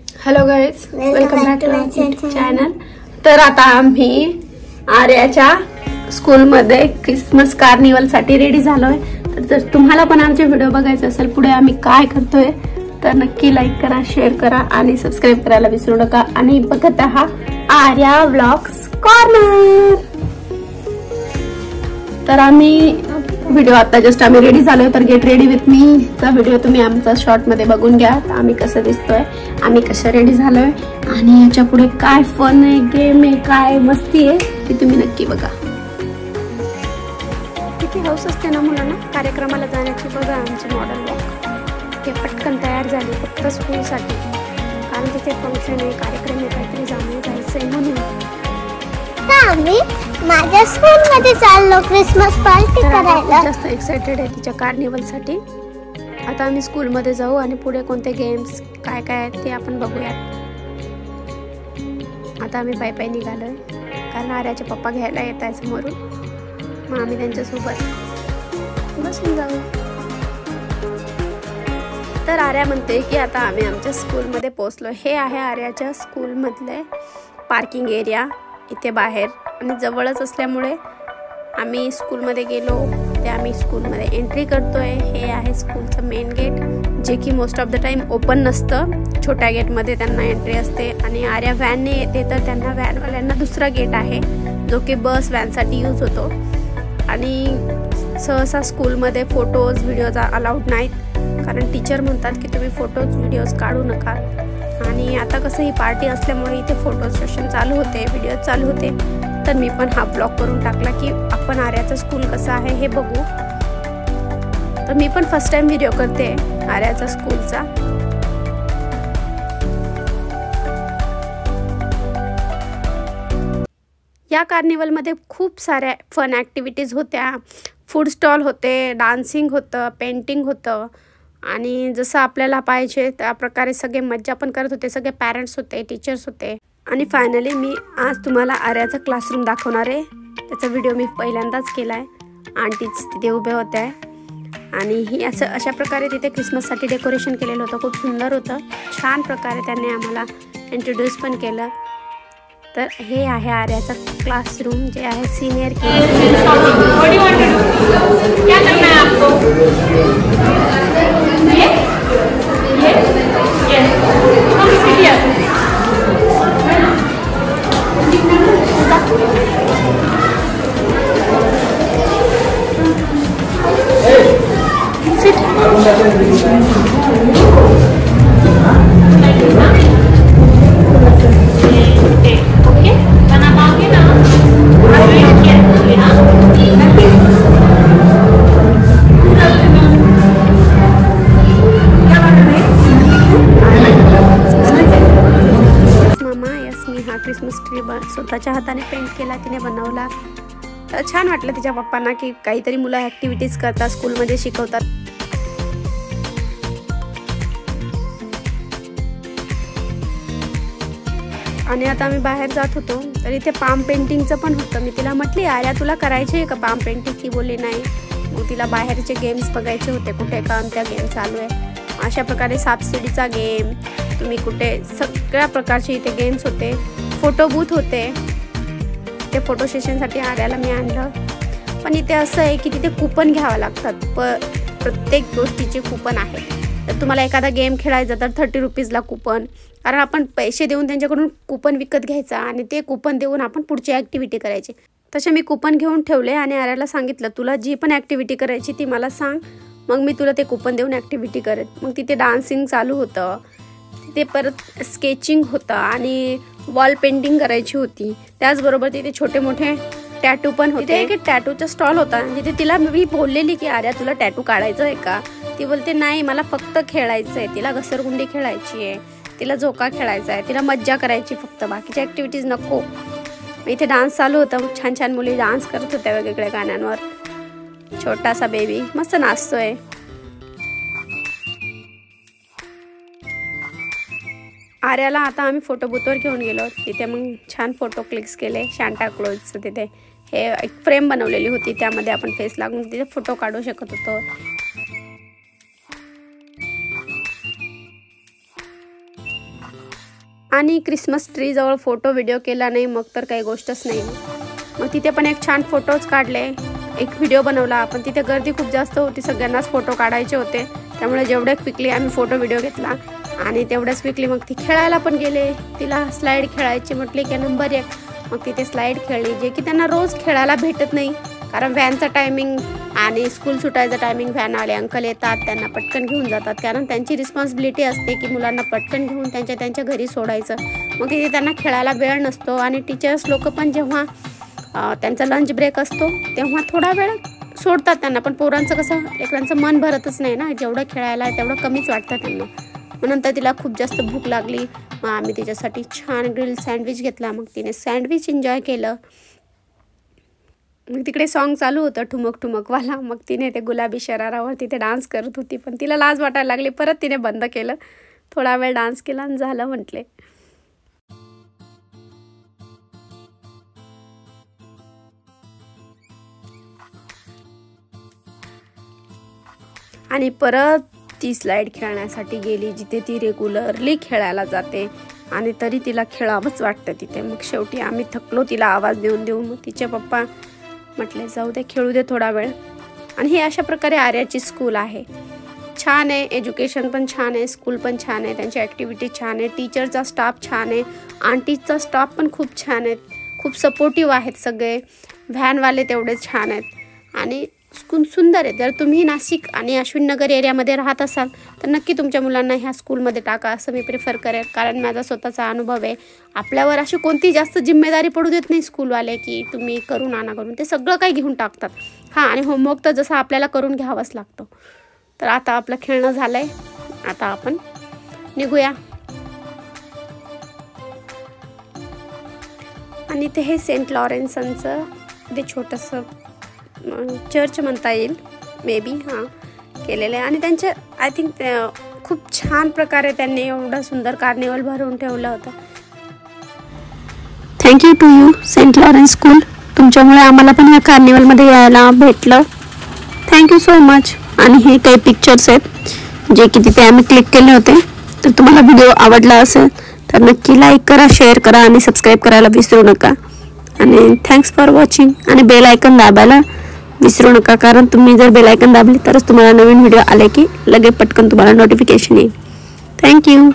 Hello guys, welcome back to our YouTube channel. तर आता आम्ही आर्याच्या स्कूलमध्ये क्रिसमस कार्निवल साठी रेडी झालोय. तर जर तुम्हाला पण आमचे व्हिडिओ बघायचे असेल पुढे आम्ही काय करतोय तर नक्की लाईक करा, शेअर करा आणि सबस्क्राईब करायला विसरू नका. आणि बघत आहा आर्या व्लॉग्स कॉर्नर. तर आम्ही व्हिडिओ आता जस्ट आम्ही रेडी झालोय. तर गेट रेडी विथ मी चा व्हिडिओ तुम्ही आमचा शॉर्ट मध्ये बघून घ्या. आम्ही कसं दिसतोय, आम्ही कसं रेडी झालोय आणि याच्या पुढे काय फन आहे, गेम आहे, काय मस्ती आहे ते तुम्ही नक्की बघा. किती हौस असते ना मुलांना कार्यक्रमाला जाण्याची. बघा आमची मॉडल वॉक ते पटकन तयार झाली फक्त स्कूलसाठी, कारण तिथे फंक्शन आहे, कार्यक्रम आहे, काहीतरी जायचंय म्हणून. आम्ही माझ्या स्कूल मध्ये चाललो क्रिसमस पार्टी करायला. जास्त एक्साइटेड आहे तिच्या कार्निवल साठी. आता आम्ही स्कूल मध्ये जाऊ आणि पुढे कोणते गेम्स काय काय आहेत ते आपण बघूया. आता आम्ही पायी पायी निघालोय कारण आर्याचे पप्पा घ्यायला येत आहे समोरून. मग आम्ही त्यांच्या सोबत बसून जाऊ. तर आर्या म्हणते की आता आम्ही आमच्या स्कूल मध्ये पोहोचलो. हे आहे आर्याच्या स्कूल मधले पार्किंग एरिया इथे बाहेर, आणि जवळच असल्यामुळे आम्ही स्कूलमध्ये गेलो ते आम्ही स्कूलमध्ये एंट्री करतोय. हे आहे स्कूलचं मेन गेट, जे की most of the time open नसतं. छोट्या गेटमध्ये त्यांना एंट्री असते. आणि आर्या व्हॅनने येते तर त्यांना व्हॅनवाल्यांना दुसरा गेट आहे जो की बस व्हॅनसाठी यूज होतो. आणि सहसा स्कूलमध्ये फोटोज व्हिडिओज अलाउड नाहीत, कारण टीचर म्हणतात की तुम्ही फोटोज व्हिडिओज काढू नका. आणि आता कसं ही पार्टी असल्यामुळे इथे फोटो सेशन चालू होते, व्हिडिओ चालू होते. तर मी पण हा ब्लॉग करून टाकला की आपण आर्याचं स्कूल कसं आहे हे बघू. तर मी पण फर्स्ट टाइम व्हिडिओ करते आर्याचा स्कूलचा. या कार्निवलमध्ये खूप साऱ्या फन ॲक्टिव्हिटीज होत्या. फूड स्टॉल होते, डान्सिंग होतं, पेंटिंग होतं, आणि जसं आपल्याला पाहिजे त्या प्रकारे सगळे मज्जा पण करत होते. सगळे पॅरेंट्स होते, टीचर्स होते. आणि फायनली मी आज तुम्हाला आर्याचा क्लासरूम दाखवणार आहे. त्याचा व्हिडिओ मी पहिल्यांदाच केला आहे. आंटीच तिथे उभे होते आणि ही अशा प्रकारे तिथे क्रिसमससाठी डेकोरेशन केलेलं होतं. खूप सुंदर होतं. छान प्रकारे त्यांनी आम्हाला इंट्रोड्यूस पण केलं. तर हे आहे आर्याचा क्लासरूम, जे आहे सीनियर क्रिसमस ट्री स्वतःच्या हाताने पेंट केला, तिने बनवला. तर छान वाटलं तिच्या पप्पांना की काहीतरी मुलं ॲक्टिव्हिटीज करतात, स्कूलमध्ये शिकवतात. आणि आता आम्ही बाहेर जात होतो तर इथे पाम पेंटिंगचं पण होतं. मी तिला म्हटली आर्या तुला करायची आहे का पाम पेंटिंग? ती बोलली नाही. मग तिला बाहेरचे गेम्स बघायचे होते, कुठे कोणत्या गेम चालू आहे. अशा प्रकारे सापशिडीचा गेम, तुम्ही कुठे, सगळ्या प्रकारचे इथे गेम्स होते. फोटो बूथ होते. ते फोटो सेशनसाठी आर्याला मी आणलं. पण इथे असं आहे की तिथे कूपन घ्यावं लागतात. प्रत्येक गोष्टीचे कूपन आहे. तर तुम्हाला एखादा गेम खेळायचा तर 30 रुपीजला कूपन, कारण आपण पैसे देऊन त्यांच्याकडून कूपन विकत घ्यायचा आणि ते कूपन देऊन आपण पुढची ॲक्टिव्हिटी करायची. तसे मी कूपन घेऊन ठेवले आणि आर्याला सांगितलं तुला जी पण ॲक्टिव्हिटी करायची ती मला सांग, मग मी तुला ते कूपन देऊन ॲक्टिव्हिटी करेन. मग तिथे डान्सिंग चालू होतं, तिथे परत स्केचिंग होतं आणि वॉल पेंटिंग करायची होती. त्याचबरोबर तिथे छोटे मोठे टॅटू पण होते. एक टॅटूचा स्टॉल होता जिथे तिला मी बोललेली की आर्या तुला टॅटू काढायचं आहे का? ती बोलते नाही मला फक्त खेळायचं आहे. तिला घसरगुंडी खेळायची आहे, तिला झोका खेळायचा आहे, तिला मज्जा करायची, फक्त बाकीच्या ॲक्टिव्हिटीज नको. इथे डान्स चालू होता. छान छान मुली डान्स करत होत्या वेगवेगळ्या गाण्यांवर. छोटासा बेबी मस्त नाचतोय. आर्याला आता आम्ही फोटो बूथवर घेऊन गेलो. तिथे मग छान फोटो क्लिक्स केले. शांटा क्लोजचं तिथे हे एक फ्रेम बनवलेली होती, त्यामध्ये आपण फेस लागून तिथे फोटो काढू शकत होतो. आणि क्रिसमस ट्री जवळ फोटो व्हिडिओ केला नाही मग तर काही गोष्टच नाही. मग तिथे पण एक छान फोटोज काढले, एक व्हिडिओ बनवला. पण तिथे गर्दी खूप जास्त होती, सगळ्यांनाच फोटो काढायचे होते. त्यामुळे जेवढे क्विकली आम्ही फोटो व्हिडिओ घेतला आणि तेवढ्याच क्विकली मग ती खेळायला पण गेले. तिला स्लाईड खेळायची म्हटली की नंबर 1. मग तिथे स्लाईड खेळली, जे की त्यांना रोज खेळायला भेटत नाही. कारण व्हॅनचा टायमिंग आणि स्कूल सुटायचं टायमिंग, व्हॅनवाले अंकल येतात, त्यांना पटकन घेऊन जातात. कारण त्यांची रिस्पॉन्सिबिलिटी असते की मुलांना पटकन घेऊन त्यांच्या घरी सोडायचं. मग तिथे त्यांना खेळायला वेळ नसतो. आणि टीचर्स लोक पण जेव्हा त्यांचा लंच ब्रेक असतो तेव्हा थोडा वेळ सोडतात त्यांना. पण पोरांचं कसं, लेकरांचं मन भरतच नाही ना, जेवढं खेळायला तेवढं कमीच वाटतं त्यांना. मग नंतर तिला खूप जास्त भूक लागली. मग आम्ही तिच्यासाठी छान ग्रिल सँडविच घेतला. मग तिने सँडविच एन्जॉय केलं. मग तिकडे सॉन्ग चालू होतं ठुमक ठुमकवाला. मग तिने ते गुलाबी शरारावर तिथे डान्स करत होती. पण तिला लाज वाटायला लागली. परत तिने बंद केलं, थोडा वेळ डान्स केला आणि झालं म्हटले. आणि परत ती स्लाईड खेळण्यासाठी गेली जिथे ती रेग्युलरली खेळायला जाते. आणि तरी तिला खेळावंच वाटतं तिथे. मग शेवटी आम्ही थकलो तिला आवाज देऊन देऊन. मग तिचे पप्पा म्हटले जाऊ दे, खेळू दे थोडा वेळ. आणि ही अशा प्रकारे आर्याची स्कूल आहे. छान आहे, एज्युकेशन पण छान आहे, स्कूल पण छान आहे, त्यांची ॲक्टिव्हिटी छान आहे, टीचरचा स्टाफ छान आहे, आंटीचा स्टाफ पण खूप छान आहेत, खूप सपोर्टिव्ह आहेत सगळे, व्हॅनवाले तेवढे छान आहेत. आणि स्कूल सुंदर आहे. जर तुम्ही नाशिक आणि अश्विननगर एरियामध्ये राहत असाल तर नक्की तुमच्या मुलांना ह्या स्कूलमध्ये टाका असं मी प्रिफर करेन. कारण माझा स्वतःचा अनुभव आहे. आपल्यावर अशी कोणती जास्त जिम्मेदारी पडू देत नाही स्कूलवाले की तुम्ही करून आणा करून. ते सगळं काही घेऊन टाकतात. हां, आणि होमवर्क तर जसं आपल्याला करून घ्यावाच लागतो. तर आता आपलं खेळणं झालं आहे, आता आपण निघूया. आणि ते हे सेंट लॉरेन्सचं ते छोटंसं चर्च म्हणता येईल मे बी, हां, केलेलं आहे. आणि त्यांचे आय थिंक खूप छान प्रकारे त्यांनी एवढं सुंदर कार्निवल भरवून ठेवलं होतं. Thank you to you Saint Lawrence School. तुमच्यामुळे आम्हाला पण ह्या कार्निवलमध्ये यायला भेटलं. Thank you so much. आणि हे काही पिक्चर्स आहेत जे की तिथे आम्ही क्लिक केले होते. तर तुम्हाला व्हिडिओ आवडला असेल तर नक्की लाईक करा, शेअर करा आणि सबस्क्राईब करायला विसरू नका. आणि थँक्स फॉर वॉचिंग. आणि बेल आयकन दाबायला विसरू नका, कारण तुम्ही जर बेल आयकन दाबले तरच तुम्हाला नवीन व्हिडिओ आले की लगेच पटकन तुम्हाला नोटिफिकेशन येईल. थँक्यू.